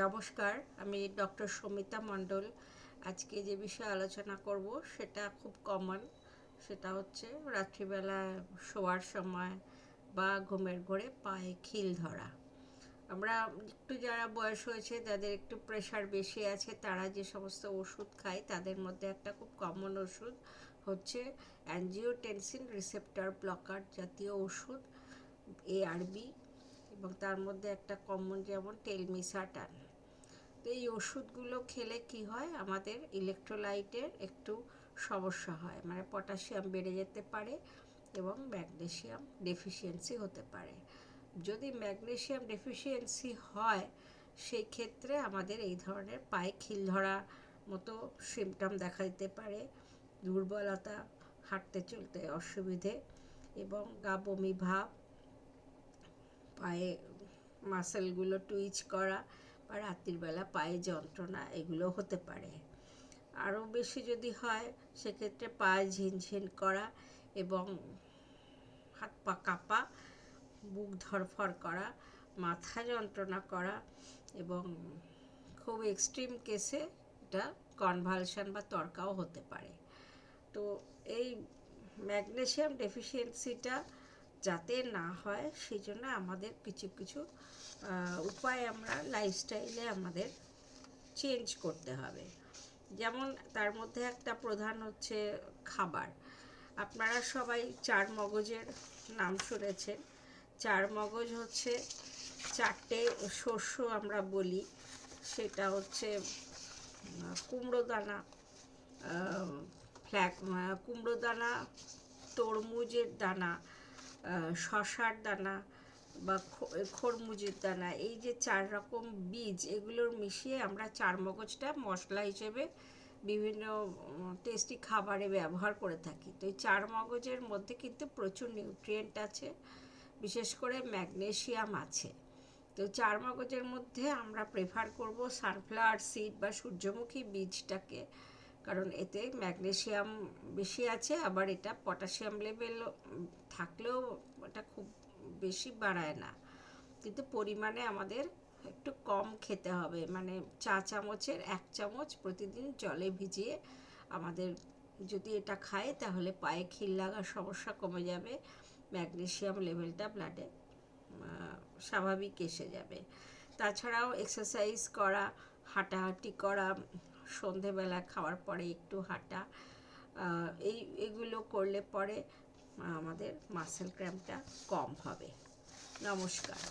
নমস্কার, আমি ডক্টর সমিতা মণ্ডল। আজকে যে বিষয়ে আলোচনা করব সেটা খুব কমন। সেটা হচ্ছে রাত্রিবেলা শোয়ার সময় বা ঘুমের ঘোরে পায়ে খিল ধরা। আমরা একটু যারা বয়স হয়েছে, যাদের একটু প্রেশার বেশি আছে, তারা যে সমস্ত ওষুধ খায় তাদের মধ্যে একটা খুব কমন ওষুধ হচ্ছে অ্যাঞ্জিওটেনসিন রিসেপ্টর ব্লকার জাতীয় ওষুধ, এআরবি। এবং তার মধ্যে একটা কমন যেমন টেলমিসার্টান। তো এই ওষুধগুলো খেলে কি হয়, আমাদের ইলেকট্রোলাইটের একটু সমস্যা হয়, মানে পটাশিয়াম বেড়ে যেতে পারে এবং ম্যাগনেসিয়াম ডেফিসিয়েন্সি হতে পারে। যদি ম্যাগনেসিয়াম ডেফিসিয়েন্সি হয়, সেই ক্ষেত্রে আমাদের এই ধরনের পায়ে খিল ধরা মতো সিমটম দেখা দিতে পারে। দুর্বলতা, হাঁটতে চলতে অসুবিধে এবং গা বমি ভাব, পায়ে মাসেলগুলো টুইচ করা বা রাত্রিবেলা পায়ে যন্ত্রণা, এগুলো হতে পারে। আরও বেশি যদি হয়, সেক্ষেত্রে পায়ে ঝিনঝিন করা এবং হাত পা কাঁপা, বুক ধড়ফড় করা, মাথা যন্ত্রণা করা এবং খুব এক্সট্রিম কেসে এটা কনভালশন বা তরকাও হতে পারে। তো এই ম্যাগনেসিয়াম ডেফিসিয়েন্সিটা যাতে না হয়, সেই জন্য আমাদের কিছু কিছু উপায় আমরা লাইফস্টাইলে আমাদের চেঞ্জ করতে হবে। যেমন তার মধ্যে একটা প্রধান হচ্ছে খাবার। আপনারা সবাই চার মগজের নাম শুনেছেন। চার মগজ হচ্ছে চারটে শস্য আমরা বলি। সেটা হচ্ছে কুমড়ো দানা, কুমড়ো দানা, তরমুজের দানা, শশার দানা বা খরমুজের দানা। এই যে চার রকম বীজ, এগুলোর মিশিয়ে আমরা চার মগজটা মশলা হিসেবে বিভিন্ন টেস্টি খাবারে ব্যবহার করে থাকি। তো এই চার মগজের মধ্যে কিন্তু প্রচুর নিউট্রিয়েন্ট আছে, বিশেষ করে ম্যাগনেসিয়াম আছে। তো চার মগজের মধ্যে আমরা প্রেফার করব সানফ্লাওয়ার সিড বা সূর্যমুখী বীজটাকে, কারণ এতে ম্যাগনেসিয়াম বেশি আছে, আবার এটা পটাশিয়াম লেভেল থাকলেও এটা খুব বেশি বাড়ায় না, কিন্তু পরিমাণে আমাদের একটু কম খেতে হবে। মানে চা চামচের 1 চামচ প্রতিদিন জলে ভিজিয়ে আমাদের যদি এটা খায়, তাহলে পায়ে খিল লাগার সমস্যা কমে যাবে, ম্যাগনেসিয়াম লেভেলটা ব্লাডে স্বাভাবিক এসে যাবে। তাছাড়াও এক্সারসাইজ করা, হাঁটাহাঁটি করা, সন্ধেবেলা খাওয়ার পরে একটু হাঁটা, এইগুলো করলে পরে আমাদের মাসেল ক্র্যাম্পটা কম হবে। নমস্কার।